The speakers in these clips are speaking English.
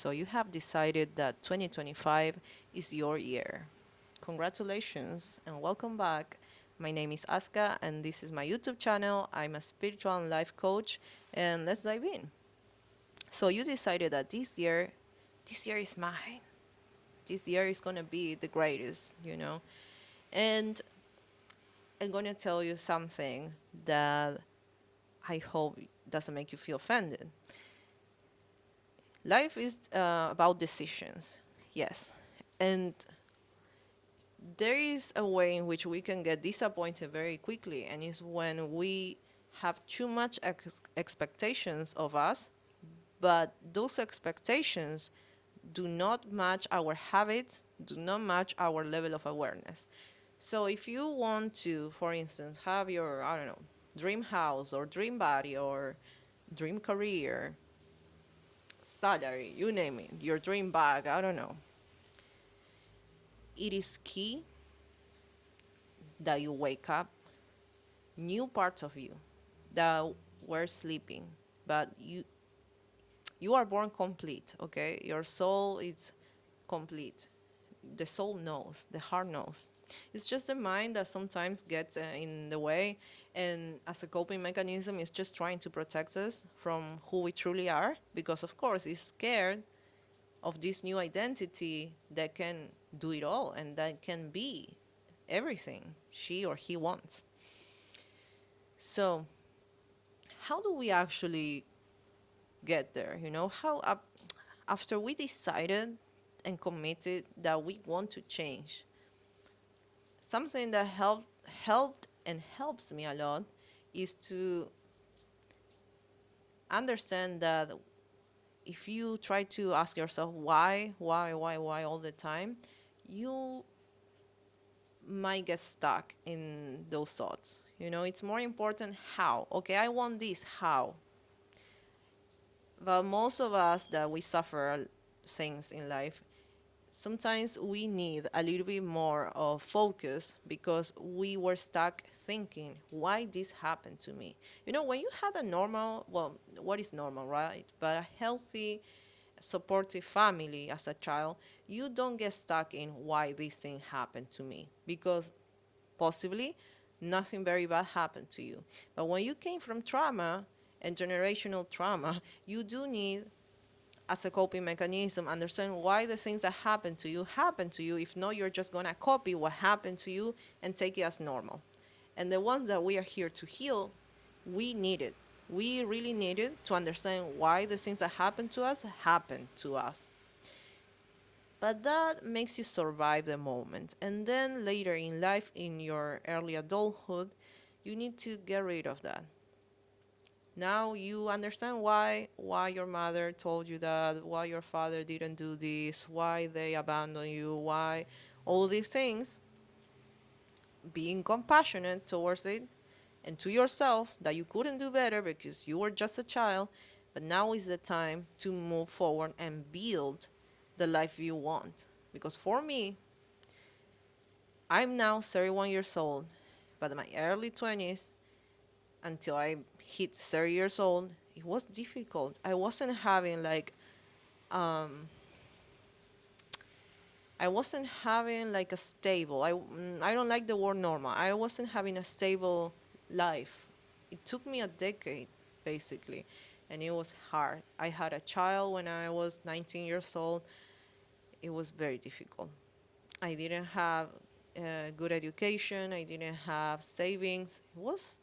So you have decided that 2025 is your year. Congratulations and welcome back. My name is Asuka and this is my YouTube channel. I'm a spiritual and life coach and let's dive in. So you decided that this year is mine. This year is going to be the greatest. And I'm going to tell you something that I hope doesn't make you feel offended. Life is about decisions, yes. And there is a way in which we can get disappointed very quickly, and it's when we have too much expectations of us, but those expectations do not match our habits, do not match our level of awareness. So if you want to, for instance, have your, I don't know, dream house or dream body or dream career, salary, you name it, your dream bag, I don't know, it is key that you wake up new parts of you that were sleeping, but you are born complete, okay? Your soul is complete. The soul knows, the heart knows. It's just the mind that sometimes gets in the way, and as a coping mechanism, it's just trying to protect us from who we truly are, because of course it's scared of this new identity that can do it all and that can be everything she or he wants. So, how do we actually get there? After we decided and committed that we want to change, something that helped and helps me a lot is to understand that if you try to ask yourself why all the time, you might get stuck in those thoughts. It's more important how. Okay, I want this, how? But most of us that we suffer things in life, sometimes we need a little bit more of focus because we were stuck thinking, why this happened to me? When you had a normal, well, what is normal, right? But a healthy, supportive family as a child, you don't get stuck in why this thing happened to me because possibly nothing very bad happened to you. But when you came from trauma and generational trauma, you do need, as a coping mechanism, understand why the things that happen to you. If not, you're just going to copy what happened to you and take it as normal. And the ones that we are here to heal, we need it. We really need it to understand why the things that happen to us. But that makes you survive the moment. And then later in life, in your early adulthood, you need to get rid of that. Now you understand why your mother told you that, why your father didn't do this, why they abandoned you, why all these things. Being compassionate towards it and to yourself that you couldn't do better because you were just a child, but now is the time to move forward and build the life you want. Because for me, I'm now 31 years old, but in my early 20s, until I hit 30 years old, it was difficult. I wasn't having like a stable. I don't like the word normal. I wasn't having a stable life. It took me a decade, basically, and it was hard. I had a child when I was 19 years old. It was very difficult. I didn't have a good education. I didn't have savings. It was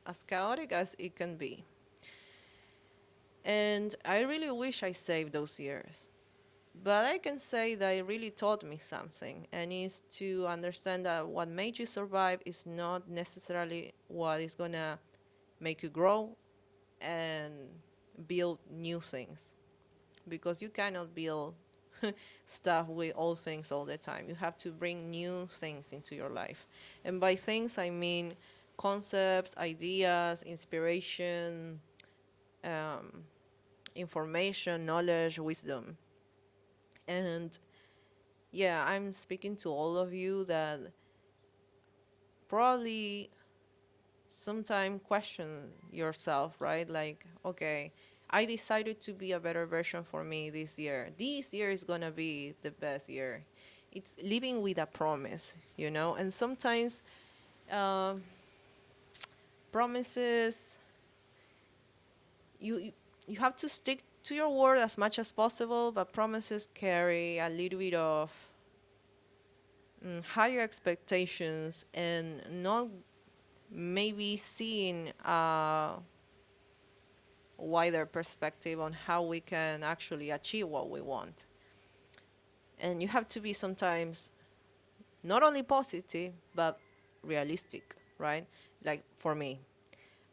as chaotic as it can be. And I really wish I saved those years. But I can say that it really taught me something, and is to understand that what made you survive is not necessarily what is gonna make you grow and build new things. Because you cannot build stuff with old things all the time. You have to bring new things into your life. And by things, I mean concepts, ideas, inspiration, um, information, knowledge, wisdom. And yeah, I'm speaking to all of you that probably sometime question yourself, right? Like, okay, I decided to be a better version for me this year. This year is gonna be the best year. It's living with a promise, you know. And sometimes uh, promises you you have to stick to your word as much as possible, but promises carry a little bit of higher expectations and not maybe seeing a wider perspective on how we can actually achieve what we want. And you have to be sometimes not only positive but realistic, right? Like for me,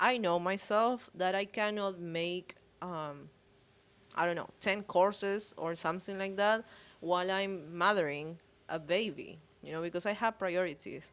I know myself that I cannot make I don't know 10 courses or something like that while I'm mothering a baby, you know, because I have priorities.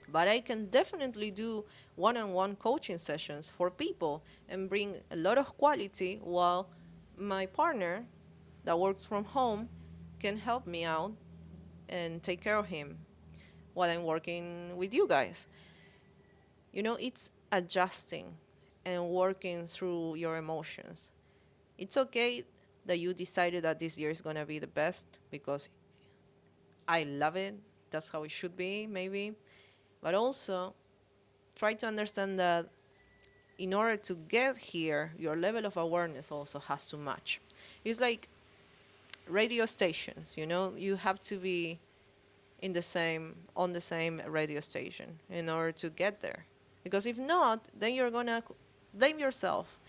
But I can definitely do one-on-one coaching sessions for people and bring a lot of quality while my partner that works from home can help me out and take care of him while I'm working with you guys. You know, it's adjusting and working through your emotions. It's okay that you decided that this year is going to be the best because I love it. That's how it should be, maybe. But also, try to understand that in order to get here, your level of awareness also has to match. It's like radio stations, you know, you have to be in the same on the same radio station in order to get there. Because if not, then you're gonna blame yourself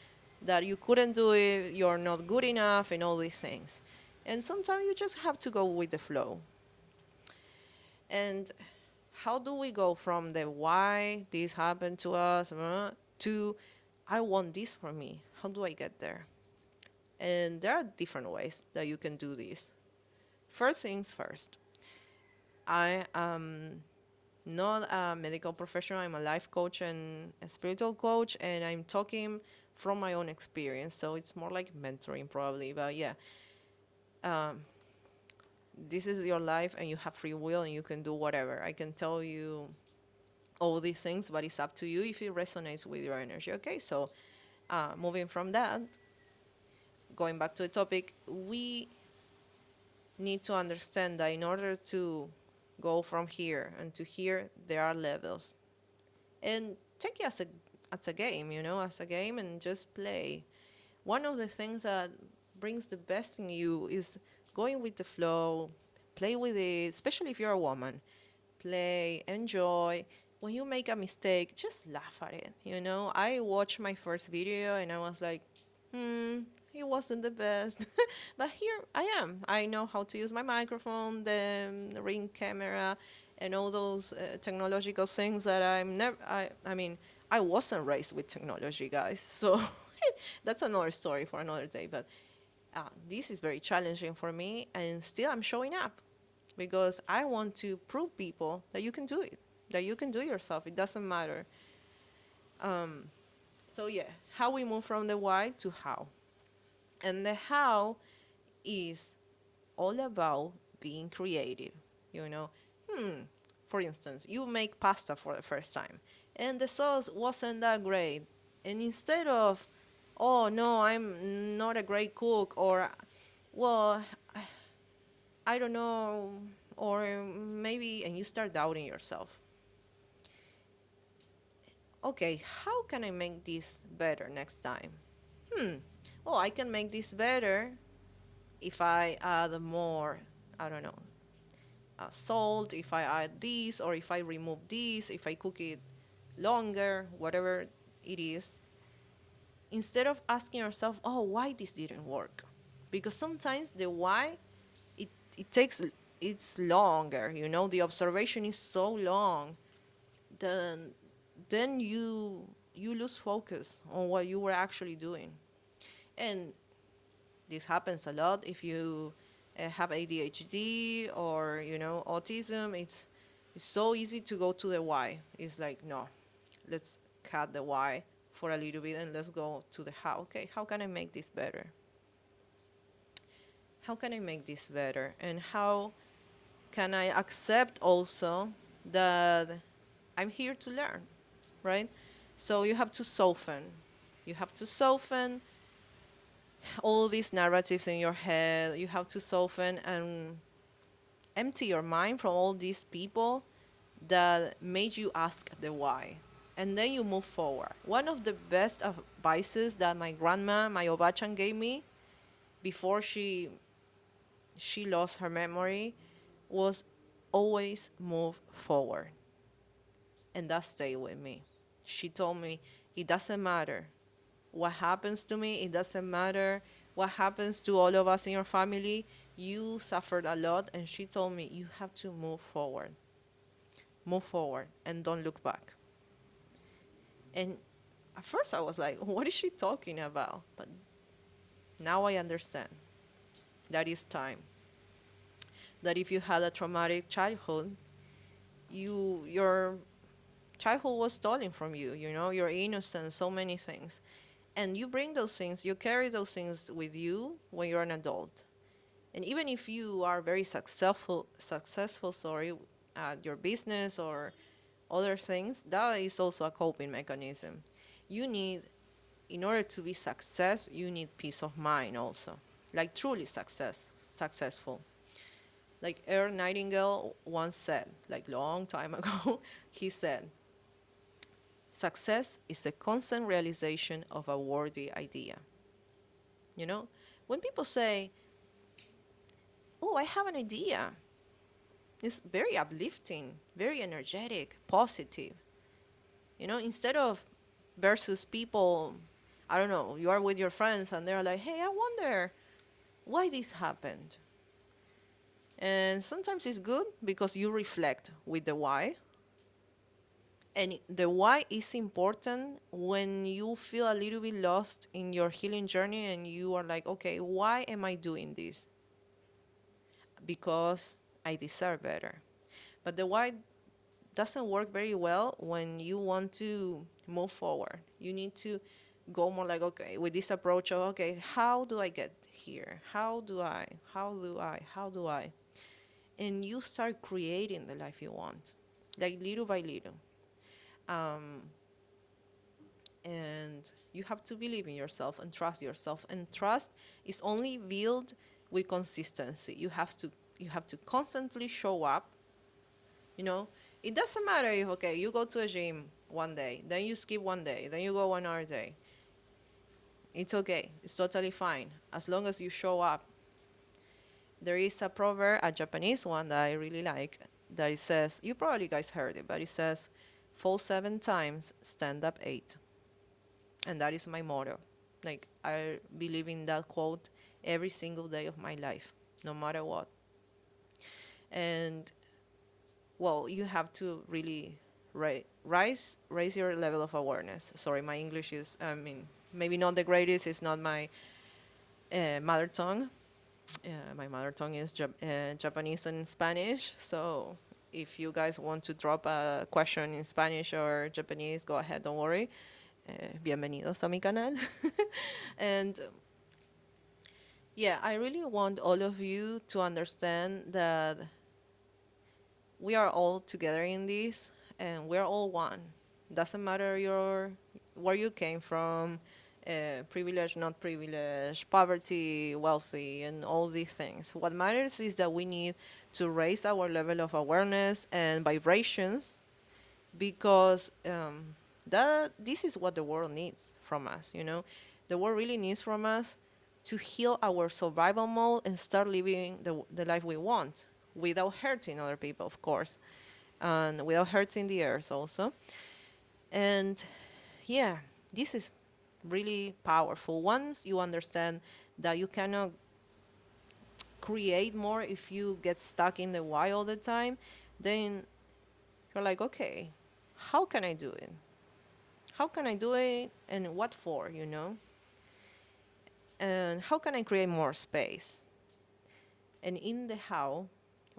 that you couldn't do it, you're not good enough, and all these things. And sometimes you just have to go with the flow. And how do we go from the why this happened to us to I want this for me? How do I get there? And there are different ways that you can do this. First things first, I am not a medical professional. I'm a life coach and a spiritual coach, and I'm talking from my own experience. So it's more like mentoring, probably. But yeah, this is your life, and you have free will, and you can do whatever. I can tell you all these things, but it's up to you if it resonates with your energy. Okay, so moving from that, going back to the topic, we need to understand that in order to go from here and to here, there are levels. And take it as a game, you know, as a game and just play. One of the things that brings the best in you is going with the flow, play with it, especially if you're a woman. Play, enjoy. When you make a mistake, just laugh at it. You know, I watched my first video and I was like, it wasn't the best. But here I am. I know how to use my microphone, the ring camera, and all those technological things that I mean, I wasn't raised with technology, guys. So that's another story for another day. But this is very challenging for me, and still I'm showing up because I want to prove people that you can do it, that you can do it yourself. It doesn't matter. So yeah, how we move from the why to how, and the how is all about being creative. You know, for instance, you make pasta for the first time, and the sauce wasn't that great, and instead of, oh no, I'm not a great cook, or, well, I don't know, or maybe, and you start doubting yourself. Okay, how can I make this better next time? Oh, I can make this better if I add more, I don't know, salt, if I add this, or if I remove this, if I cook it longer, whatever it is, instead of asking yourself, oh, why this didn't work? Because sometimes the why, it takes, it's longer, you know, the observation is so long, then you lose focus on what you were actually doing. And this happens a lot if you have ADHD or, you know, autism. It's so easy to go to the why. It's like, no, let's cut the why for a little bit and let's go to the how. Okay, how can I make this better? How can I make this better? And how can I accept also that I'm here to learn, right? So you have to soften. You have to soften all these narratives in your head. You have to soften and empty your mind from all these people that made you ask the why. And then you move forward. One of the best advices that my grandma, my Obachan, gave me before she lost her memory was always move forward. And that stayed with me. She told me, it doesn't matter what happens to me, it doesn't matter what happens to all of us in your family. You suffered a lot, and she told me, you have to move forward, and don't look back. And at first I was like, what is she talking about? But now I understand that it's time. That if you had a traumatic childhood, your childhood was stolen from you, your innocence, so many things. And you bring those things, you carry those things with you when you're an adult. And even if you are very successful, at your business or other things, that is also a coping mechanism. You need, in order to be you need peace of mind also, like truly successful. Like Earl Nightingale once said, like long time ago, he said, success is a constant realization of a worthy idea. You know, when people say, oh, I have an idea, it's very uplifting, very energetic, positive. Instead of versus people, I don't know, you are with your friends and they're like, hey, I wonder why this happened. And sometimes it's good because you reflect with the why. And the why is important when you feel a little bit lost in your healing journey and you are like, okay, why am I doing this? Because I deserve better. But the why doesn't work very well when you want to move forward. You need to go more like, okay, with this approach of, okay, how do I get here? How do I? And you start creating the life you want, like little by little. Um, and you have to believe in yourself and trust yourself. And trust is only built with consistency. You have to constantly show up. You know, it doesn't matter if, okay, you go to a gym one day, then you skip one day, then you go one other day. It's okay. It's totally fine as long as you show up. There is a proverb, a Japanese one that I really like, that it says, you probably guys heard it, but it says, fall 7 times, stand up 8. And that is my motto. Like, I believe in that quote every single day of my life, no matter what. And well, you have to really raise your level of awareness. Sorry, my English is, I mean, maybe not the greatest. It's not my mother tongue. My mother tongue is Japanese and Spanish. So if you guys want to drop a question in Spanish or Japanese, go ahead. Don't worry. Bienvenidos a mi canal. And yeah, I really want all of you to understand that we are all together in this, and we're all one. Doesn't matter where you came from, privileged, not privileged, poverty, wealthy, and all these things. What matters is that we need to raise our level of awareness and vibrations, because that this is what the world needs from us. The world really needs from us to heal our survival mode and start living the life we want without hurting other people, of course, and without hurting the earth also. And yeah, this is really powerful. Once you understand that you cannot create more if you get stuck in the why all the time, then you're like, okay, how can I do it? How can I do it, and what for, And how can I create more space? And in the how,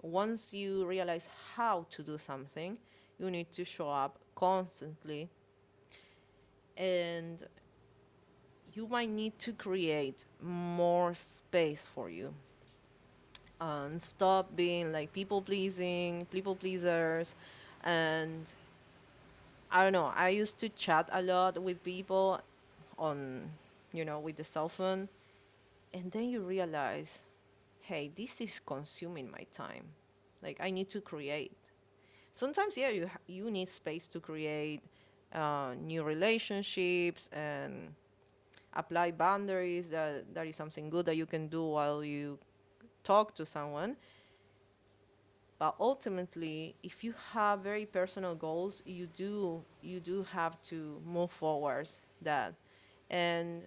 once you realize how to do something, you need to show up constantly, and you might need to create more space for you, and stop being like people pleasers. And I don't know, I used to chat a lot with people on, with the cell phone, And then you realize, hey, this is consuming my time. Like, I need to create. Sometimes, yeah, you need space to create new relationships and apply boundaries. That is something good that you can do while you talk to someone. But ultimately, if you have very personal goals, you do have to move forwards that. And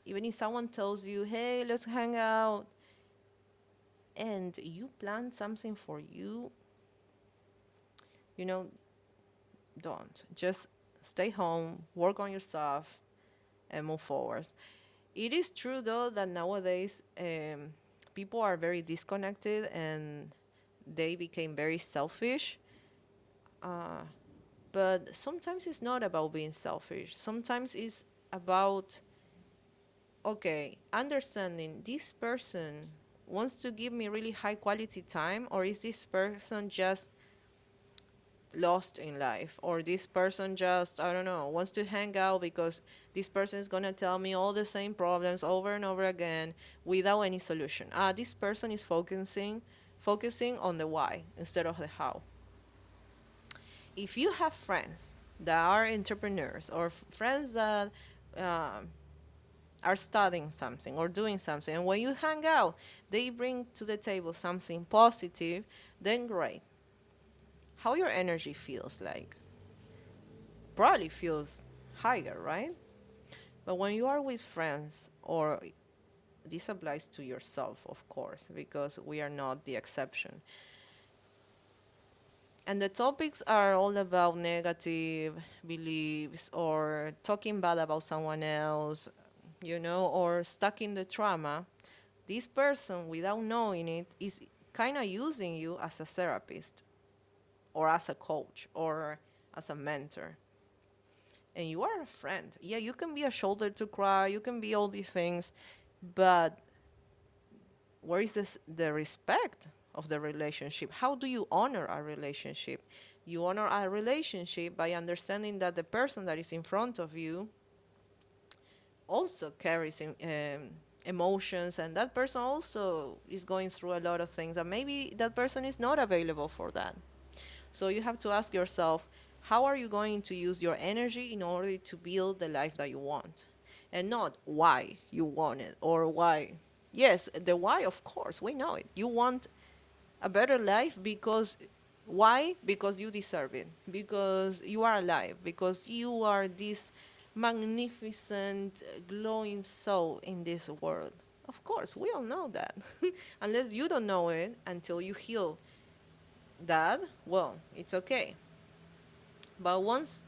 even if someone tells you, hey, let's hang out, and you plan something for you, you know, don't. Just stay home, work on your stuff, and move forward. It is true, though, that nowadays people are very disconnected and they became very selfish. But sometimes it's not about being selfish. Sometimes it's about, okay, understanding this person wants to give me really high quality time, or is this person just lost in life, or this person just, I don't know, wants to hang out because this person is going to tell me all the same problems over and over again without any solution. This person is focusing on the why instead of the how. If you have friends that are entrepreneurs, or friends that um, are studying something or doing something, and when you hang out they bring to the table something positive, then great. How your energy feels like probably feels higher, right? But when you are with friends, or this applies to yourself, of course, because we are not the exception, and the topics are all about negative beliefs or talking bad about someone else, or stuck in the trauma, this person, without knowing it, is kind of using you as a therapist or as a coach or as a mentor. And you are a friend. Yeah, you can be a shoulder to cry, you can be all these things, but where is the respect of the relationship? How do you honor a relationship? You honor a relationship by understanding that the person that is in front of you also carries emotions, and that person also is going through a lot of things, and maybe that person is not available for that. So you have to ask yourself, how are you going to use your energy in order to build the life that you want? And not why you want it, or why. Yes, the why, of course, we know it. You want a better life because why? Because you deserve it. Because you are alive. Because you are this magnificent, glowing soul in this world. Of course, we all know that. Unless you don't know it until you heal that, well, it's okay. But once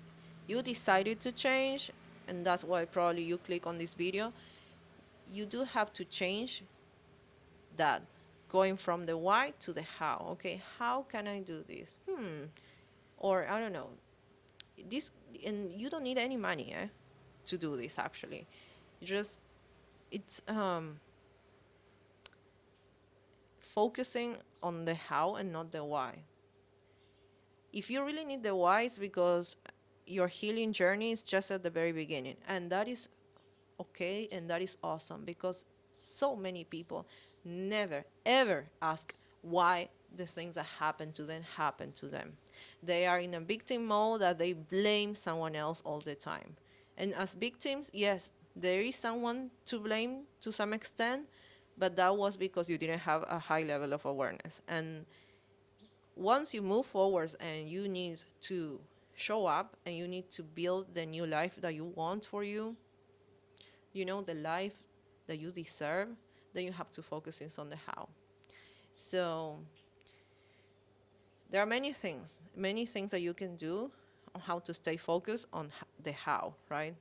you decided to change, and that's why probably you click on this video, you do have to change that, going from the why to the how. Okay, how can I do this? Or I don't know, this. And you don't need any money to do this. Actually, you just, it's focusing on the how and not the why. If you really need the why, it's because your healing journey is just at the very beginning, and that is okay, and that is awesome, because so many people never ever ask why the things that happen to them. They are in a victim mode that they blame someone else all the time. And as victims, yes, there is someone to blame to some extent, but that was because you didn't have a high level of awareness. And once you move forward and you need to show up and you need to build the new life that you want for you, the life that you deserve, then you have to focus on the how. So there are many things that you can do on how to stay focused on the how, right?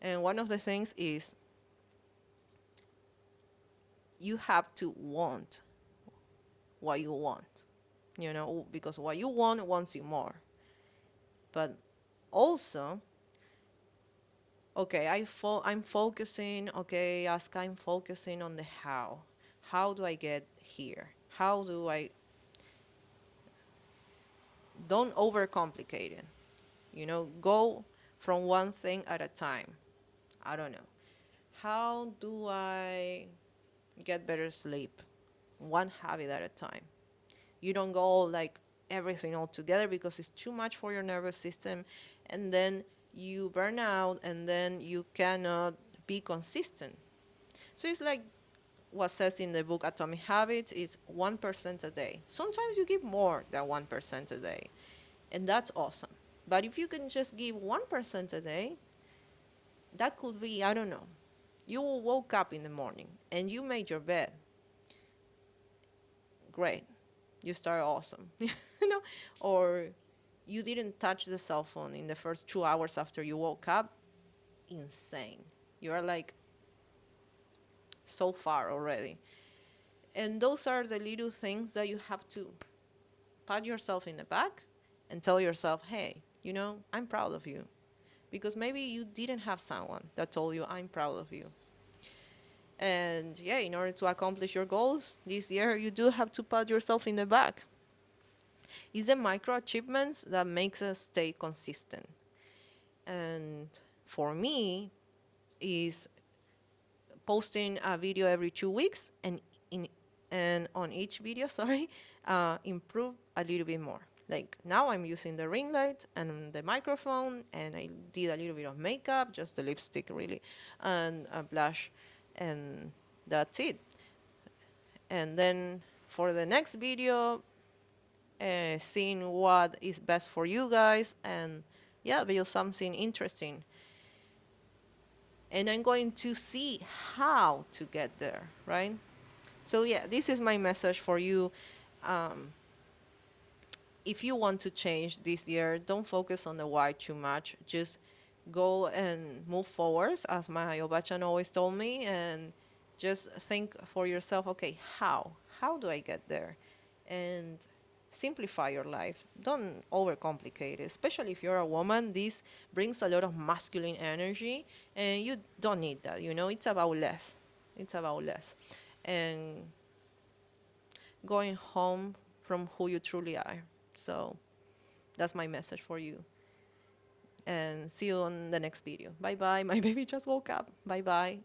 And one of the things is you have to want what you want, because what you want wants you more. But also, okay, I'm focusing, okay, Ask, I'm focusing on the how. How do I get here? How do I, don't overcomplicate it. Go from one thing at a time. I don't know. How do I? Get better sleep, one habit at a time. You don't go like everything all together because it's too much for your nervous system, and then you burn out, and then you cannot be consistent. So it's like what says in the book Atomic Habits is 1% a day. Sometimes you give more than 1% a day, and that's awesome. But if you can just give 1% a day, that could be, I don't know, you woke up in the morning and you made your bed. Great. You start awesome. you know, or you didn't touch the cell phone in the first 2 hours after you woke up. Insane. You are like so far already. And those are the little things that you have to pat yourself in the back and tell yourself, hey, I'm proud of you. Because maybe you didn't have someone that told you, I'm proud of you. And yeah, in order to accomplish your goals this year, you do have to pat yourself in the back. It's the micro achievements that makes us stay consistent. And for me, is posting a video every 2 weeks, in and on each video, sorry, improve a little bit more. Like now I'm using the ring light and the microphone, and I did a little bit of makeup, just the lipstick really, and a blush, and that's it. And then for the next video, seeing what is best for you guys, and yeah, build something interesting. And I'm going to see how to get there, right? So yeah, this is my message for you. Um, if you want to change this year, don't focus on the why too much. Just go and move forwards, as my Obachan always told me, and just think for yourself, okay, how? How do I get there? And simplify your life. Don't overcomplicate it. Especially if you're a woman, this brings a lot of masculine energy, and you don't need that. It's about less. It's about less. And going home from who you truly are. So that's my message for you. And see you on the next video. Bye bye. My baby just woke up. Bye bye.